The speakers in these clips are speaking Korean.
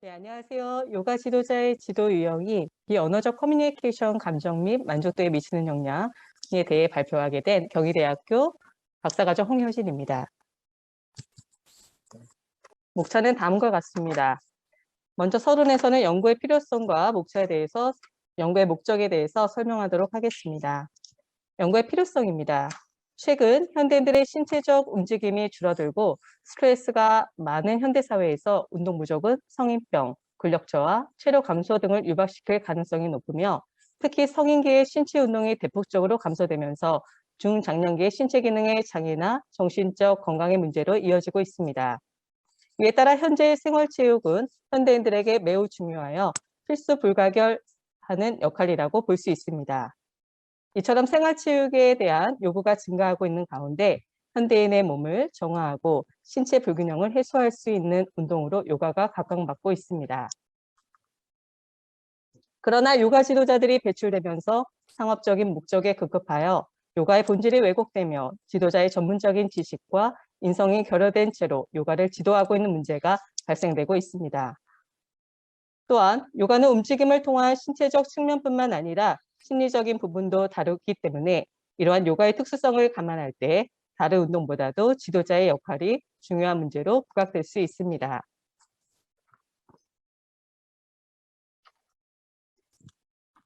네, 안녕하세요. 요가 지도자의 지도 유형이 비언어적 커뮤니케이션 감정 및 만족도에 미치는 영향에 대해 발표하게 된 경희대학교 박사과정 홍효진입니다. 목차는 다음과 같습니다. 먼저 서론에서는 연구의 필요성과 연구의 목적에 대해서 설명하도록 하겠습니다. 연구의 필요성입니다. 최근 현대인들의 신체적 움직임이 줄어들고 스트레스가 많은 현대사회에서 운동 부족은 성인병, 근력 저하, 체력 감소 등을 유발시킬 가능성이 높으며 특히 성인기의 신체 운동이 대폭적으로 감소되면서 중장년기의 신체 기능의 장애나 정신적 건강의 문제로 이어지고 있습니다. 이에 따라 현재의 생활체육은 현대인들에게 매우 중요하여 필수 불가결하는 역할이라고 볼 수 있습니다. 이처럼 생활체육에 대한 요구가 증가하고 있는 가운데 현대인의 몸을 정화하고 신체 불균형을 해소할 수 있는 운동으로 요가가 각광받고 있습니다. 그러나 요가 지도자들이 배출되면서 상업적인 목적에 급급하여 요가의 본질이 왜곡되며 지도자의 전문적인 지식과 인성이 결여된 채로 요가를 지도하고 있는 문제가 발생되고 있습니다. 또한 요가는 움직임을 통한 신체적 측면뿐만 아니라 심리적인 부분도 다루기 때문에 이러한 요가의 특수성을 감안할 때 다른 운동보다도 지도자의 역할이 중요한 문제로 부각될 수 있습니다.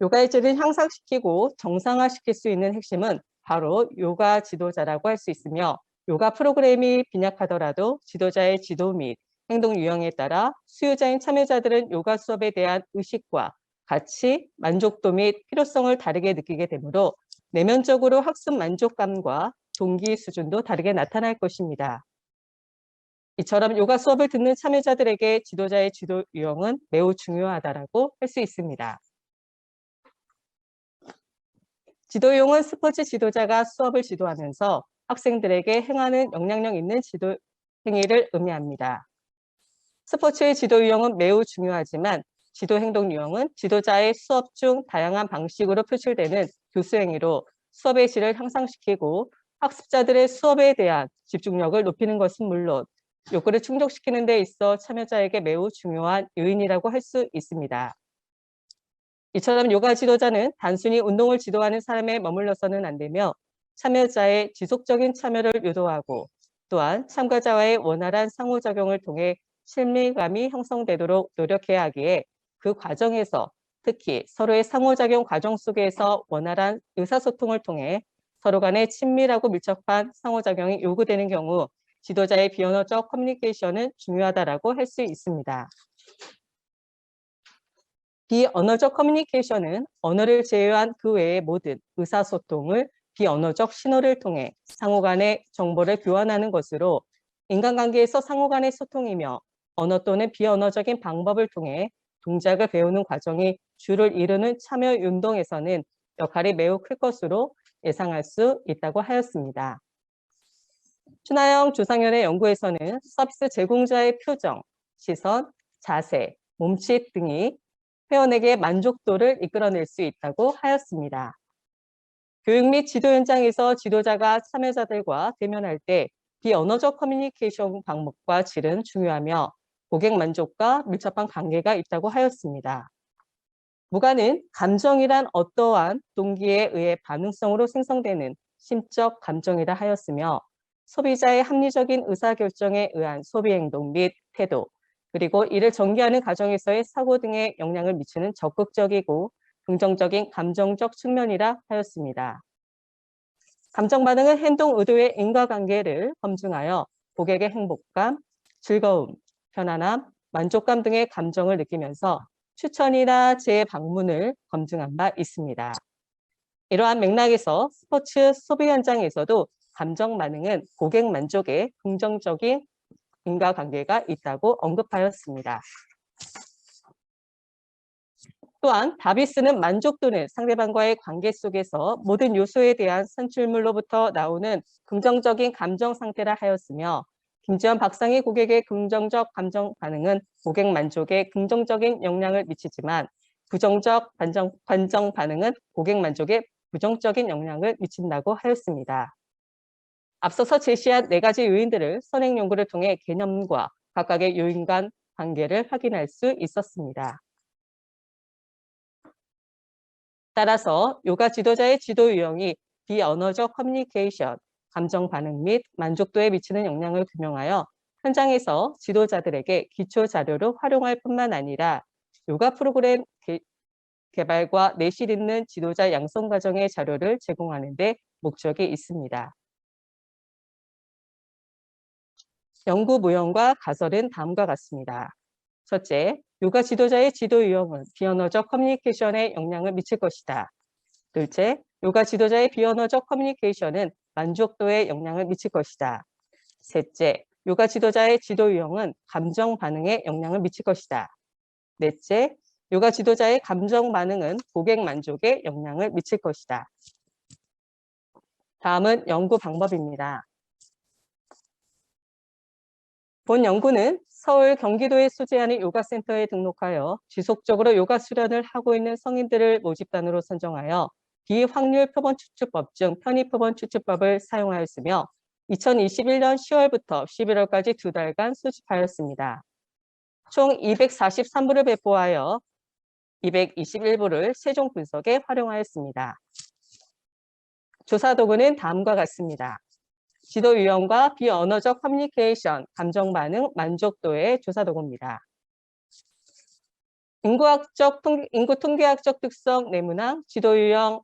요가의 질을 향상시키고 정상화시킬 수 있는 핵심은 바로 요가 지도자라고 할 수 있으며 요가 프로그램이 빈약하더라도 지도자의 지도 및 행동 유형에 따라 수요자인 참여자들은 요가 수업에 대한 의식과 가치, 만족도 및 필요성을 다르게 느끼게 되므로 내면적으로 학습 만족감과 동기 수준도 다르게 나타날 것입니다. 이처럼 요가 수업을 듣는 참여자들에게 지도자의 지도 유형은 매우 중요하다고 할 수 있습니다. 지도용은 스포츠 지도자가 수업을 지도하면서 학생들에게 행하는 영향력 있는 지도 행위를 의미합니다. 스포츠의 지도 유형은 매우 중요하지만 지도 행동 유형은 지도자의 수업 중 다양한 방식으로 표출되는 교수 행위로 수업의 질을 향상시키고 학습자들의 수업에 대한 집중력을 높이는 것은 물론 욕구를 충족시키는 데 있어 참여자에게 매우 중요한 요인이라고 할 수 있습니다. 이처럼 요가 지도자는 단순히 운동을 지도하는 사람에 머물러서는 안 되며 참여자의 지속적인 참여를 유도하고 또한 참가자와의 원활한 상호작용을 통해 친밀감이 형성되도록 노력해야 하기에 그 과정에서 특히 서로의 상호작용 과정 속에서 원활한 의사소통을 통해 서로 간의 친밀하고 밀접한 상호작용이 요구되는 경우 지도자의 비언어적 커뮤니케이션은 중요하다고 할 수 있습니다. 비언어적 커뮤니케이션은 언어를 제외한 그 외의 모든 의사소통을 비언어적 신호를 통해 상호 간의 정보를 교환하는 것으로 인간관계에서 상호 간의 소통이며 언어 또는 비언어적인 방법을 통해 동작을 배우는 과정이 주를 이루는 참여 운동에서는 역할이 매우 클 것으로 예상할 수 있다고 하였습니다. 춘하영 조상현의 연구에서는 서비스 제공자의 표정, 시선, 자세, 몸짓 등이 회원에게 만족도를 이끌어낼 수 있다고 하였습니다. 교육 및 지도 현장에서 지도자가 참여자들과 대면할 때 비언어적 커뮤니케이션 방법과 질은 중요하며 고객 만족과 밀접한 관계가 있다고 하였습니다. 무가는 감정이란 어떠한 동기에 의해 반응성으로 생성되는 심적 감정이라 하였으며 소비자의 합리적인 의사결정에 의한 소비 행동 및 태도, 그리고 이를 전개하는 과정에서의 사고 등에 영향을 미치는 적극적이고 긍정적인 감정적 측면이라 하였습니다. 감정 반응은 행동 의도의 인과관계를 검증하여 고객의 행복감, 즐거움, 편안함, 만족감 등의 감정을 느끼면서 추천이나 재방문을 검증한 바 있습니다. 이러한 맥락에서 스포츠 소비 현장에서도 감정 반응은 고객 만족에 긍정적인 인과관계가 있다고 언급하였습니다. 또한 다비스는 만족도는 상대방과의 관계 속에서 모든 요소에 대한 산출물로부터 나오는 긍정적인 감정 상태라 하였으며 김지현 박상희 고객의 긍정적 감정 반응은 고객 만족에 긍정적인 영향을 미치지만 부정적 관정 반응은 고객 만족에 부정적인 영향을 미친다고 하였습니다. 앞서서 제시한 4가지 요인들을 선행 연구를 통해 개념과 각각의 요인 간 관계를 확인할 수 있었습니다. 따라서 요가 지도자의 지도 유형이 비언어적 커뮤니케이션, 감정 반응 및 만족도에 미치는 영향을 규명하여 현장에서 지도자들에게 기초 자료로 활용할 뿐만 아니라 요가 프로그램 개발과 내실 있는 지도자 양성 과정의 자료를 제공하는 데 목적이 있습니다. 연구 모형과 가설은 다음과 같습니다. 첫째, 요가 지도자의 지도 유형은 비언어적 커뮤니케이션에 영향을 미칠 것이다. 둘째, 요가 지도자의 비언어적 커뮤니케이션은 만족도에 영향을 미칠 것이다. 셋째, 요가 지도자의 지도 유형은 감정 반응에 영향을 미칠 것이다. 넷째, 요가 지도자의 감정 반응은 고객 만족에 영향을 미칠 것이다. 다음은 연구 방법입니다. 본 연구는 서울 경기도에 소재하는 요가센터에 등록하여 지속적으로 요가 수련을 하고 있는 성인들을 모집단으로 선정하여 비확률 표본 추측법 중 편의 표본 추측법을 사용하였으며 2021년 10월부터 11월까지 2달간 수집하였습니다. 총 243부를 배포하여 221부를 최종 분석에 활용하였습니다. 조사 도구는 다음과 같습니다. 지도 유형과 비언어적 커뮤니케이션, 감정 반응, 만족도의 조사 도구입니다. 인구 통계학적 특성 내문항, 지도 유형,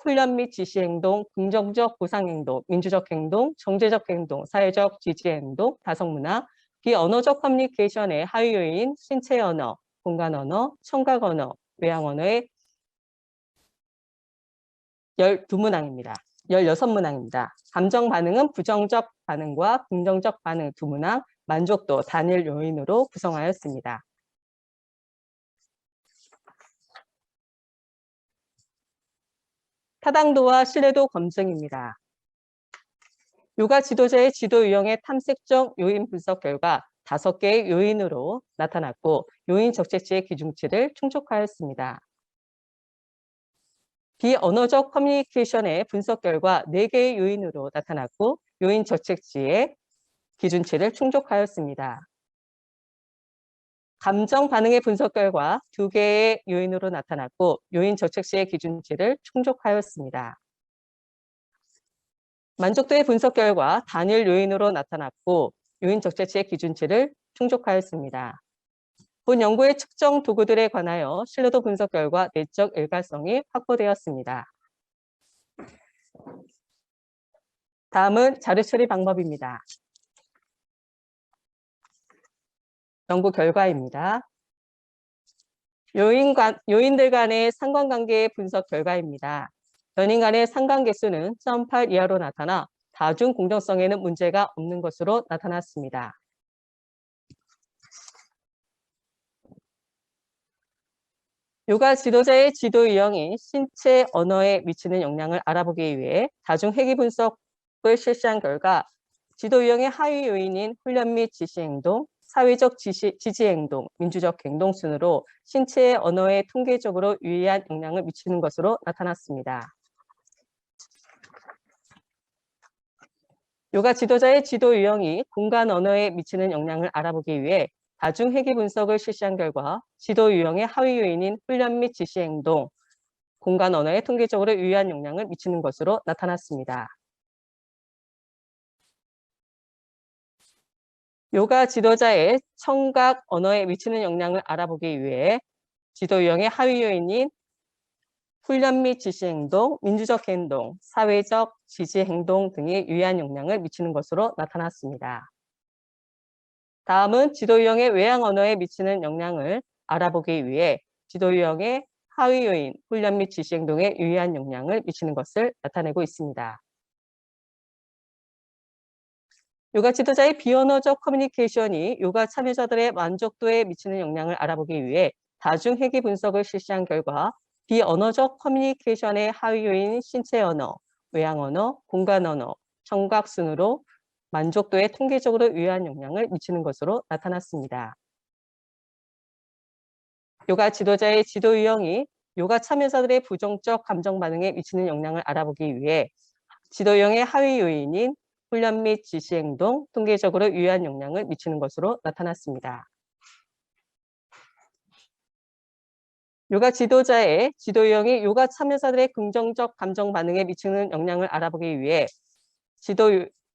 훈련 및 지시 행동, 긍정적 보상 행동, 민주적 행동, 정제적 행동, 사회적 지지 행동, 다성문화, 비언어적 커뮤니케이션의 하위 요인, 신체 언어, 공간 언어, 청각 언어, 외향 언어의 12문항입니다. 16문항입니다. 감정 반응은 부정적 반응과 긍정적 반응 2문항, 만족도 단일 요인으로 구성하였습니다. 타당도와 신뢰도 검증입니다. 요가 지도자의 지도 유형의 탐색적 요인 분석 결과 5개의 요인으로 나타났고 요인 적재치의 기준치를 충족하였습니다. 비언어적 커뮤니케이션의 분석 결과 4개의 요인으로 나타났고 요인 적재치의 기준치를 충족하였습니다. 감정 반응의 분석 결과 2개의 요인으로 나타났고 요인 적재치의 기준치를 충족하였습니다. 만족도의 분석 결과 단일 요인으로 나타났고 요인 적재치의 기준치를 충족하였습니다. 본 연구의 측정 도구들에 관하여 신뢰도 분석 결과 내적 일관성이 확보되었습니다. 다음은 자료 처리 방법입니다. 연구 결과입니다. 요인들 간의 상관관계 분석 결과입니다. 연인 간의 상관계수는 0.8 이하로 나타나 다중 공정성에는 문제가 없는 것으로 나타났습니다. 요가 지도자의 지도 유형이 신체 언어에 미치는 영향을 알아보기 위해 다중 회귀 분석을 실시한 결과 지도 유형의 하위 요인인 훈련 및 지시 행동, 사회적 지지 행동, 민주적 행동 순으로 신체의 언어에 통계적으로 유의한 영향을 미치는 것으로 나타났습니다. 요가 지도자의 지도 유형이 공간 언어에 미치는 영향을 알아보기 위해 다중 회귀 분석을 실시한 결과 지도 유형의 하위 요인인 훈련 및 지시 행동, 공간 언어에 통계적으로 유의한 영향을 미치는 것으로 나타났습니다. 요가 지도자의 청각 언어에 미치는 영향을 알아보기 위해 지도 유형의 하위 요인인 훈련 및 지시 행동, 민주적 행동, 사회적 지지 행동 등에 유의한 영향을 미치는 것으로 나타났습니다. 다음은 지도 유형의 외향 언어에 미치는 영향을 알아보기 위해 지도 유형의 하위 요인, 훈련 및 지시 행동에 유의한 영향을 미치는 것을 나타내고 있습니다. 요가 지도자의 비언어적 커뮤니케이션이 요가 참여자들의 만족도에 미치는 영향을 알아보기 위해 다중 회귀 분석을 실시한 결과 비언어적 커뮤니케이션의 하위 요인 신체 언어, 외향 언어, 공간 언어, 청각 순으로 만족도에 통계적으로 유의한 영향을 미치는 것으로 나타났습니다. 요가 지도자의 지도 유형이 요가 참여자들의 부정적 감정 반응에 미치는 영향을 알아보기 위해 지도 유형의 하위 요인인 훈련 및 지시 행동, 통계적으로 유의한 영향을 미치는 것으로 나타났습니다. 요가 지도자의 지도 유형이 요가 참여자들의 긍정적 감정 반응에 미치는 영향을 알아보기 위해 지도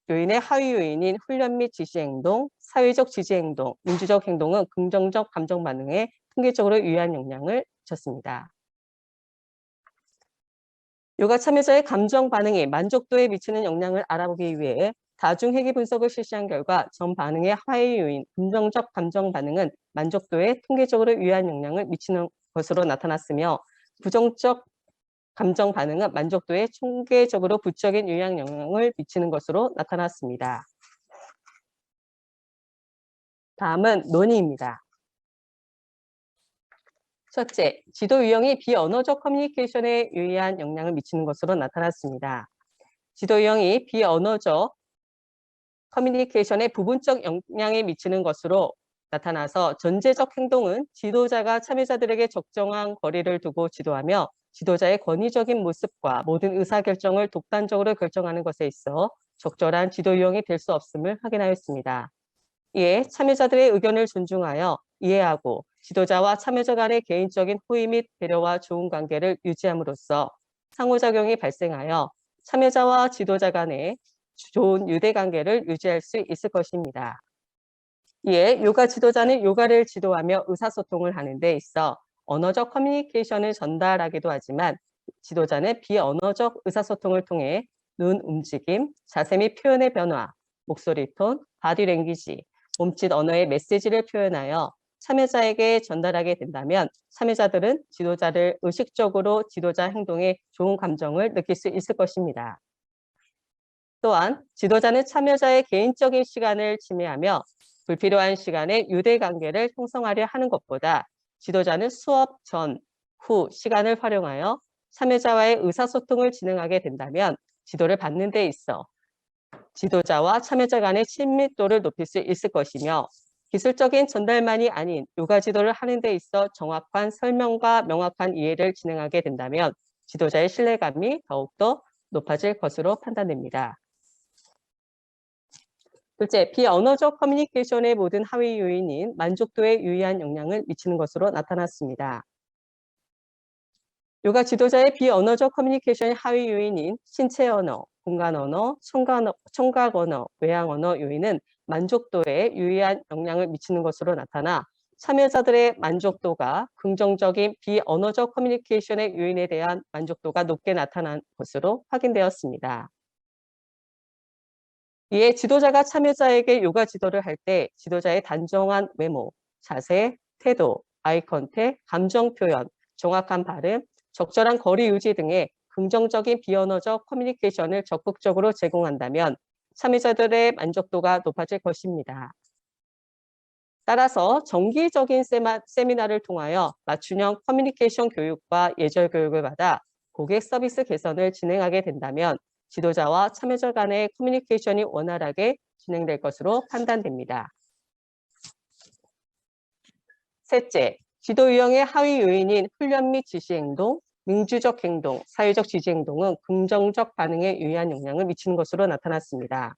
요인의 하위 요인인 훈련 및 지시 행동, 사회적 지지 행동, 민주적 행동은 긍정적 감정 반응에 통계적으로 유의한 영향을 미쳤습니다. 요가 참여자의 감정 반응이 만족도에 미치는 영향을 알아보기 위해 다중회귀 분석을 실시한 결과 전 반응의 하위 요인, 긍정적 감정 반응은 만족도에 통계적으로 유의한 영향을 미치는 것으로 나타났으며 부정적 감정 반응은 만족도에 통계적으로 부적인 유의한 영향을 미치는 것으로 나타났습니다. 다음은 논의입니다. 첫째, 지도 유형이 비언어적 커뮤니케이션에 유의한 영향을 미치는 것으로 나타났습니다. 지도 유형이 비언어적 커뮤니케이션에 부분적 영향을 미치는 것으로 나타나서 전제적 행동은 지도자가 참여자들에게 적정한 거리를 두고 지도하며 지도자의 권위적인 모습과 모든 의사결정을 독단적으로 결정하는 것에 있어 적절한 지도 유형이 될 수 없음을 확인하였습니다. 이에 참여자들의 의견을 존중하여 이해하고 지도자와 참여자 간의 개인적인 호의 및 배려와 좋은 관계를 유지함으로써 상호작용이 발생하여 참여자와 지도자 간의 좋은 유대관계를 유지할 수 있을 것입니다. 이에 요가 지도자는 요가를 지도하며 의사소통을 하는 데 있어 언어적 커뮤니케이션을 전달하기도 하지만 지도자는 비언어적 의사소통을 통해 눈 움직임, 자세 및 표현의 변화, 목소리 톤, 바디랭귀지, 몸짓 언어의 메시지를 표현하여 참여자에게 전달하게 된다면 참여자들은 지도자를 의식적으로 지도자 행동에 좋은 감정을 느낄 수 있을 것입니다. 또한 지도자는 참여자의 개인적인 시간을 침해하며 불필요한 시간에 유대관계를 형성하려 하는 것보다 지도자는 수업 전, 후 시간을 활용하여 참여자와의 의사소통을 진행하게 된다면 지도를 받는 데 있어 지도자와 참여자 간의 친밀도를 높일 수 있을 것이며 기술적인 전달만이 아닌 요가 지도를 하는 데 있어 정확한 설명과 명확한 이해를 진행하게 된다면 지도자의 신뢰감이 더욱더 높아질 것으로 판단됩니다. 둘째, 비언어적 커뮤니케이션의 모든 하위 요인인 만족도에 유의한 영향을 미치는 것으로 나타났습니다. 요가 지도자의 비언어적 커뮤니케이션의 하위 요인인 신체 언어, 공간 언어, 청각 언어, 외향 언어 요인은 만족도에 유의한 영향을 미치는 것으로 나타나 참여자들의 만족도가 긍정적인 비언어적 커뮤니케이션의 요인에 대한 만족도가 높게 나타난 것으로 확인되었습니다. 이에 지도자가 참여자에게 요가 지도를 할 때 지도자의 단정한 외모, 자세, 태도, 아이 컨택, 감정 표현, 정확한 발음, 적절한 거리 유지 등의 긍정적인 비언어적 커뮤니케이션을 적극적으로 제공한다면 참여자들의 만족도가 높아질 것입니다. 따라서 정기적인 세미나를 통하여 맞춤형 커뮤니케이션 교육과 예절 교육을 받아 고객 서비스 개선을 진행하게 된다면 지도자와 참여자 간의 커뮤니케이션이 원활하게 진행될 것으로 판단됩니다. 셋째, 지도 유형의 하위 요인인 훈련 및 지시 행동, 민주적 행동, 사회적 지지 행동은 긍정적 반응에 유의한 영향을 미치는 것으로 나타났습니다.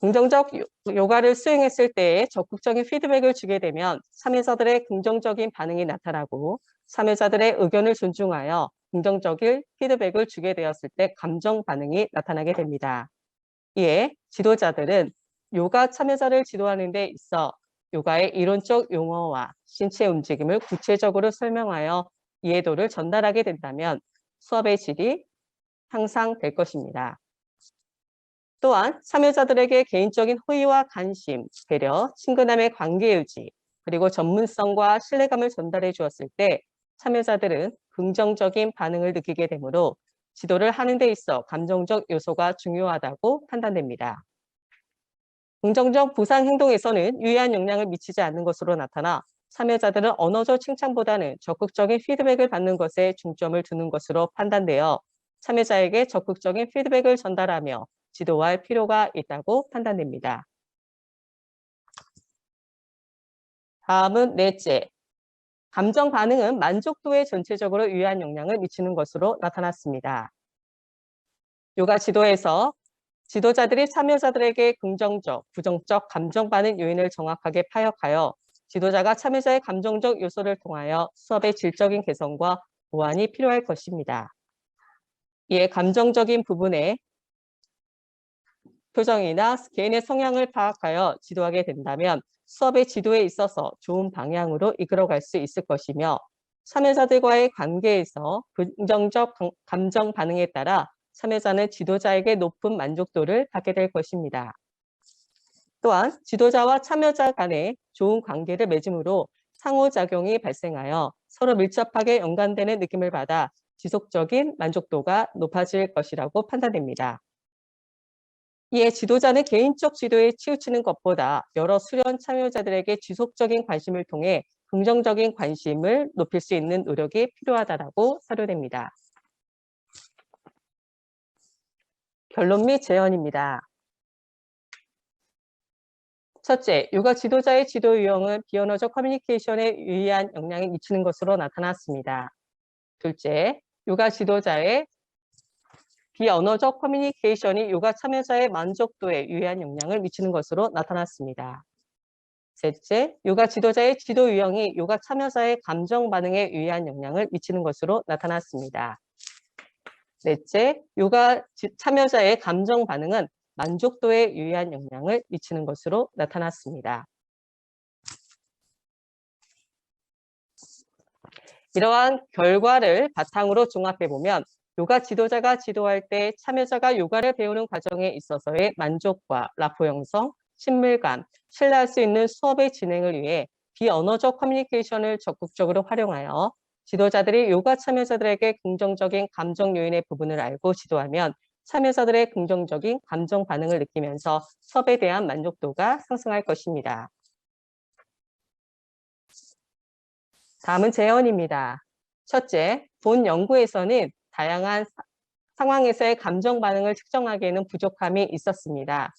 긍정적 요가를 수행했을 때 적극적인 피드백을 주게 되면 참여자들의 긍정적인 반응이 나타나고 참여자들의 의견을 존중하여 긍정적인 피드백을 주게 되었을 때 감정 반응이 나타나게 됩니다. 이에 지도자들은 요가 참여자를 지도하는 데 있어 요가의 이론적 용어와 신체 움직임을 구체적으로 설명하여 이해도를 전달하게 된다면 수업의 질이 향상될 것입니다. 또한 참여자들에게 개인적인 호의와 관심, 배려, 친근함의 관계 유지, 그리고 전문성과 신뢰감을 전달해 주었을 때 참여자들은 긍정적인 반응을 느끼게 되므로 지도를 하는 데 있어 감정적 요소가 중요하다고 판단됩니다. 긍정적 보상 행동에서는 유의한 영향을 미치지 않는 것으로 나타나 참여자들은 언어적 칭찬보다는 적극적인 피드백을 받는 것에 중점을 두는 것으로 판단되어 참여자에게 적극적인 피드백을 전달하며 지도할 필요가 있다고 판단됩니다. 다음은 넷째, 감정 반응은 만족도에 전체적으로 유의한 영향을 미치는 것으로 나타났습니다. 요가 지도에서 지도자들이 참여자들에게 긍정적, 부정적 감정 반응 요인을 정확하게 파악하여 지도자가 참여자의 감정적 요소를 통하여 수업의 질적인 개선과 보완이 필요할 것입니다. 이에 감정적인 부분에 표정이나 개인의 성향을 파악하여 지도하게 된다면 수업의 지도에 있어서 좋은 방향으로 이끌어갈 수 있을 것이며 참여자들과의 관계에서 긍정적 감정 반응에 따라 참여자는 지도자에게 높은 만족도를 받게 될 것입니다. 또한 지도자와 참여자 간의 좋은 관계를 맺음으로 상호작용이 발생하여 서로 밀접하게 연관되는 느낌을 받아 지속적인 만족도가 높아질 것이라고 판단됩니다. 이에 지도자는 개인적 지도에 치우치는 것보다 여러 수련 참여자들에게 지속적인 관심을 통해 긍정적인 관심을 높일 수 있는 노력이 필요하다고 사료됩니다. 결론 및 제언입니다. 첫째, 요가 지도자의 지도 유형은 비언어적 커뮤니케이션에 유의한 영향을 미치는 것으로 나타났습니다. 둘째, 요가 지도자의 비언어적 커뮤니케이션이 요가 참여자의 만족도에 유의한 영향을 미치는 것으로 나타났습니다. 셋째, 요가 지도자의 지도 유형이 요가 참여자의 감정 반응에 유의한 영향을 미치는 것으로 나타났습니다. 넷째, 요가 참여자의 감정 반응은 만족도에 유의한 영향을 미치는 것으로 나타났습니다. 이러한 결과를 바탕으로 종합해보면 요가 지도자가 지도할 때 참여자가 요가를 배우는 과정에 있어서의 만족과 라포 형성, 친밀감, 신뢰할 수 있는 수업의 진행을 위해 비언어적 커뮤니케이션을 적극적으로 활용하여 지도자들이 요가 참여자들에게 긍정적인 감정 요인의 부분을 알고 지도하면 참여자들의 긍정적인 감정 반응을 느끼면서 수업에 대한 만족도가 상승할 것입니다. 다음은 제언입니다. 첫째, 본 연구에서는 다양한 상황에서의 감정 반응을 측정하기에는 부족함이 있었습니다.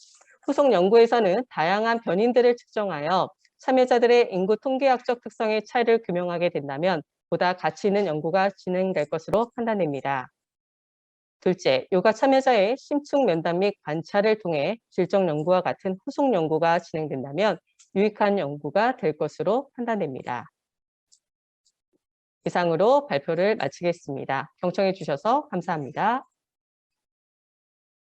후속 연구에서는 다양한 변인들을 측정하여 참여자들의 인구 통계학적 특성의 차이를 규명하게 된다면 보다 가치 있는 연구가 진행될 것으로 판단됩니다. 둘째, 요가 참여자의 심층 면담 및 관찰을 통해 질적 연구와 같은 후속 연구가 진행된다면 유익한 연구가 될 것으로 판단됩니다. 이상으로 발표를 마치겠습니다. 경청해 주셔서 감사합니다.